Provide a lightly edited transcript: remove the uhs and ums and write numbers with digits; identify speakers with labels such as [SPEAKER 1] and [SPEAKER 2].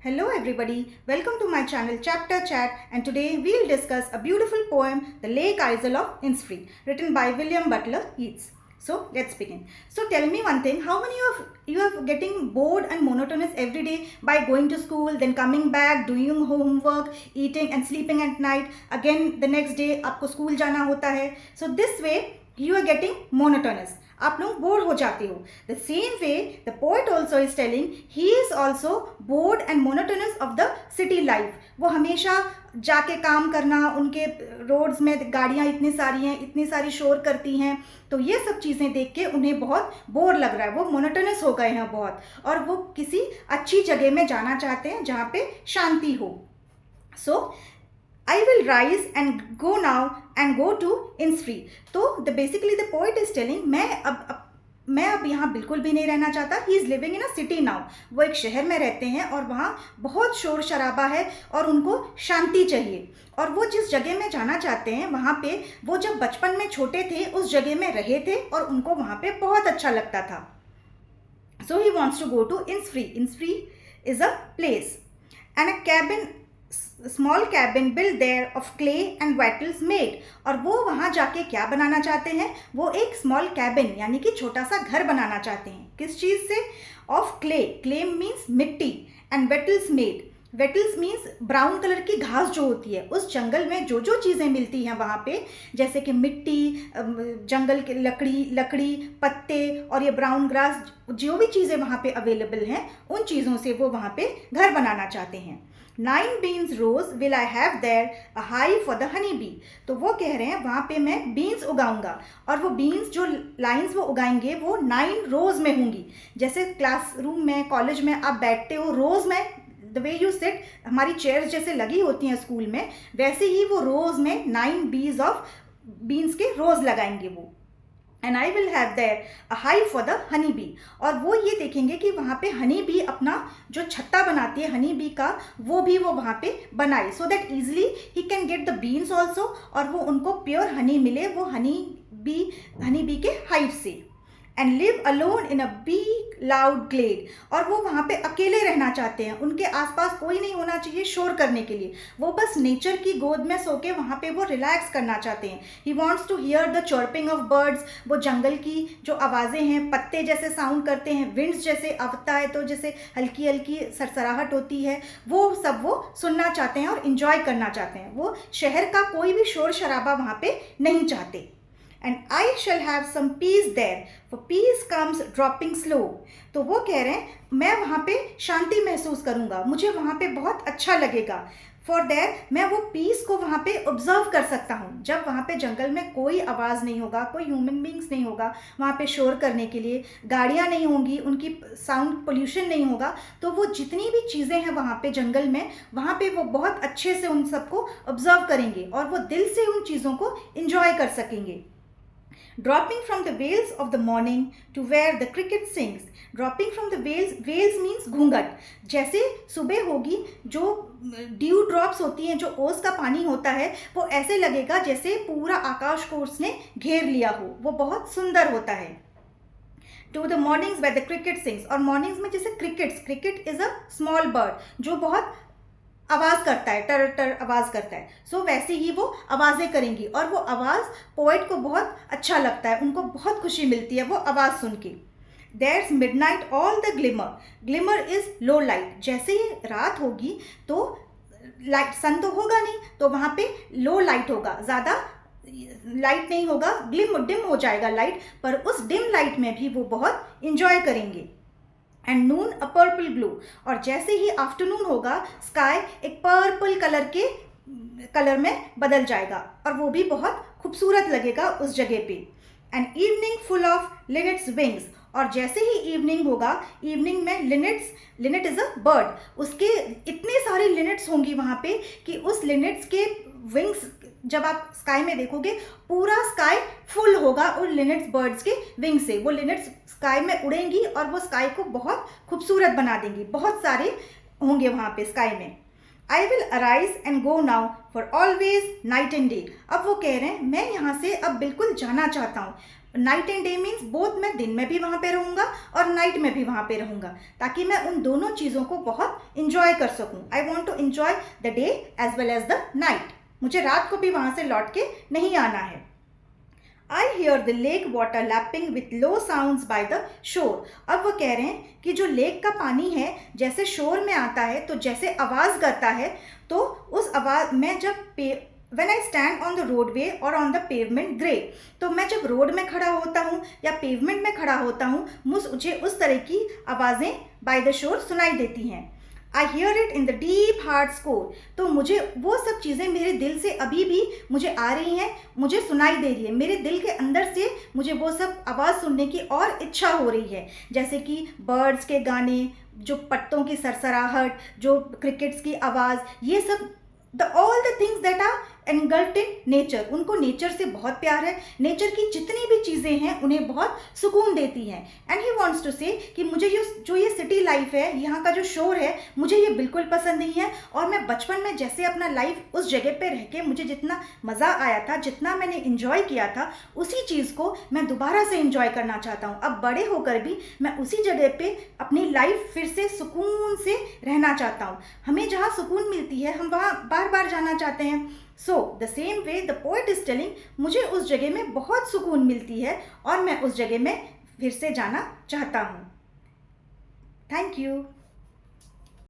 [SPEAKER 1] Hello everybody, welcome to my channel Chapter Chat, and today we'll discuss a beautiful poem, The Lake Isle of Innisfree, written by William Butler Yeats. So let's begin. So tell me one thing, how many of you are getting bored and monotonous every day by going to school, then coming back, doing homework, eating and sleeping at night, again the next day आपको school जाना होता है. So this way you are getting monotonous. आप लोग bore हो जाते हो. The same way the poet also is telling he is also bored and monotonous of the city life. वो हमेशा जाके काम करना, उनके रोड्स में गाड़ियाँ इतनी सारी हैं, इतनी सारी शोर करती हैं, तो ये सब चीज़ें देख के उन्हें बहुत बोर लग रहा है. वो मोनोटोनस हो गए हैं बहुत, और वो किसी अच्छी जगह में जाना चाहते हैं जहाँ पे शांति हो. So I will rise and go now and go to Innisfree. तो basically the poet is telling मैं अब यहाँ बिल्कुल भी नहीं रहना चाहता. He is living in a city now. वो एक शहर में रहते हैं और वहाँ बहुत शोर शराबा है और उनको शांति चाहिए. और वो जिस जगह में जाना चाहते हैं वहाँ पे वो जब बचपन में छोटे थे उस जगह में रहे थे और उनको वहाँ पे बहुत अच्छा लगता था. So he wants to go to Innisfree. Innisfree is a place and a cabin, small cabin build there of clay and wattles made. और वो वहाँ जाके क्या बनाना चाहते हैं, वो एक स्मॉल कैबिन यानी कि छोटा सा घर बनाना चाहते हैं. किस चीज़ से? Of clay. क्ले मीन्स मिट्टी, and wattles made. Wattles means brown colour की घास जो होती है. उस जंगल में जो जो चीज़ें मिलती हैं वहाँ पे, जैसे कि मिट्टी, जंगल की लकड़ी, पत्ते और ये ब्राउन ग्रास, जो भी चीज़ें वहाँ पे अवेलेबल हैं उन चीज़ों से वो वहाँ पे घर बनाना चाहते हैं. 9 beans rows will I have there, a hive for the honey bee. तो वो कह रहे हैं वहाँ पे मैं बीन्स उगाऊंगा, और वो बीन्स जो लाइंस वो उगाएंगे वो 9 रोज में होंगी. जैसे क्लासरूम में, कॉलेज में आप बैठते हो रोज में, द वे यू सिट, हमारी चेयर्स जैसे लगी होती हैं स्कूल में, वैसे ही वो रोज में 9 बीज ऑफ बीन्स के रोज लगाएंगे वो. And I will have there a hive for the honey bee. और वो ये देखेंगे कि वहाँ पे हनी बी अपना जो छत्ता बनाती है हनी बी का, वो भी वो वहाँ पे बनाए, so that easily he can get the beans also, और वो उनको प्योर हनी मिले वो हनी बी के हाइव से. And live alone in a big loud glade. और वो वहाँ पे अकेले रहना चाहते हैं, उनके आसपास कोई नहीं होना चाहिए शोर करने के लिए. वो बस नेचर की गोद में सो के वहाँ पे वो रिलैक्स करना चाहते हैं. He wants to hear the chirping of birds. वो जंगल की जो आवाज़ें हैं, पत्ते जैसे साउंड करते हैं, विंड्स जैसे आता है तो जैसे हल्की हल्की सरसराहट होती है, वो सब वो सुनना चाहते हैं और इन्जॉय करना चाहते हैं. वो शहर का कोई भी शोर शराबा वहाँ पे नहीं चाहते. And I shall have some peace there, for peace comes dropping slow. तो वो कह रहे हैं मैं वहाँ पे शांति महसूस करूँगा, मुझे वहाँ पे बहुत अच्छा लगेगा. फॉर देयर मैं वो पीस को वहाँ पे ऑब्जर्व कर सकता हूँ. जब वहाँ पे जंगल में कोई आवाज़ नहीं होगा, कोई ह्यूमन बींग्स नहीं होगा वहाँ पे शोर करने के लिए, गाड़ियाँ नहीं होंगी, उनकी साउंड पोल्यूशन नहीं होगा, तो वो जितनी भी चीज़ें हैं वहाँ पे जंगल में, वहाँ पे वो बहुत अच्छे से उन सबको ऑब्जर्व करेंगे और वो दिल से उन चीज़ों को इंजॉय कर सकेंगे. Dropping from the veils of the morning to where the cricket sings. Dropping from the veils means घूंघट. जैसे सुबह होगी, जो ड्यू ड्रॉप्स होती हैं, जो ओस का पानी होता है, वो ऐसे लगेगा जैसे पूरा आकाश को उसने घेर लिया हो. वो बहुत सुंदर होता है. To the mornings where the cricket sings. और मॉर्निंग्स में जैसे cricket is a small bird जो बहुत आवाज़ करता है, टर टर आवाज़ करता है. सो वैसे ही वो आवाज़ें करेंगी, और वो आवाज़ पोएट को बहुत अच्छा लगता है, उनको बहुत खुशी मिलती है वो आवाज़ सुन के. There's midnight all the glimmer. Glimmer is low light. जैसे ही रात होगी तो लाइट, सन तो होगा नहीं, तो वहाँ पे लो लाइट होगा, ज़्यादा लाइट नहीं होगा, डिम हो जाएगा लाइट, पर उस डिम लाइट में भी वो बहुत इंजॉय करेंगे. And Noon a purple glow. और जैसे ही आफ्टरनून होगा स्काई एक पर्पल कलर में बदल जाएगा और वो भी बहुत खूबसूरत लगेगा उस जगह पे. And evening full of linnets wings. और जैसे ही इवनिंग होगा, इवनिंग में लिनेट इज अ बर्ड, उसके इतने सारे लिनेट्स होंगी वहाँ पे कि उस लिनेट्स के विंग्स जब आप स्काई में देखोगे पूरा स्काई फुल होगा उन लिनेट्स बर्ड्स के विंग से. वो लिनेट्स स्काई में उड़ेंगी और वो स्काई को बहुत खूबसूरत बना देंगी. बहुत सारे होंगे वहाँ पे स्काई में. I will arise and go now for always night and day. अब वो कह रहे हैं मैं यहाँ से अब बिल्कुल जाना चाहता हूँ, night and day means both, मैं दिन में भी वहाँ पे रहूँगा और नाइट में भी वहाँ पे रहूँगा, ताकि मैं उन दोनों चीज़ों को बहुत इंजॉय कर सकूँ। I want to enjoy the day as well as the night. मुझे रात को भी वहाँ से लौट के नहीं आना है। I hear the lake water lapping with low sounds by the shore। अब वो कह रहे हैं कि जो लेक का पानी है जैसे शोर में आता है, तो जैसे आवाज़ करता है, तो उस आवाज़ में जब When I stand on the roadway or on the pavement grey, तो मैं जब रोड में खड़ा होता हूँ या पेवमेंट में खड़ा होता हूँ, मुझे उस तरह की आवाज़ें बाय द शोर सुनाई देती हैं। I hear it in the deep heart score। तो मुझे वो सब चीज़ें मेरे दिल से अभी भी मुझे आ रही हैं, मुझे सुनाई दे रही है। मेरे दिल के अंदर से मुझे वो सब आवाज़ सुनने की और इच्छा हो रही है, जैसे कि बर्ड्स के गाने, जो पत्तों की सरसराहट, जो क्रिकेट्स की आवाज़, ये सब all the things that are engulfed in nature. उनको नेचर से बहुत प्यार है। नेचर की जितनी भी चीज़ें हैं उन्हें बहुत सुकून देती हैं। एंड ही वॉन्ट्स टू से कि मुझे ये सिटी लाइफ है, यहाँ का जो शोर है, मुझे ये बिल्कुल पसंद नहीं है। और मैं बचपन में जैसे अपना लाइफ उस जगह पे रह के मुझे जितना मज़ा आया था, जितना मैंने इन्जॉय किया था, उसी चीज़ को मैं दोबारा से इन्जॉय करना चाहता हूँ। अब बड़े होकर भी मैं उसी जगह पे अपनी लाइफ फिर से सुकून से रहना चाहता हूँ। हमें जहाँ सुकून मिलती है हम वहाँ बार बार जाना चाहते हैं। So the same way the poet is telling, मुझे उस जगह में बहुत सुकून मिलती है और मैं उस जगह में फिर से जाना चाहता हूँ। Thank you.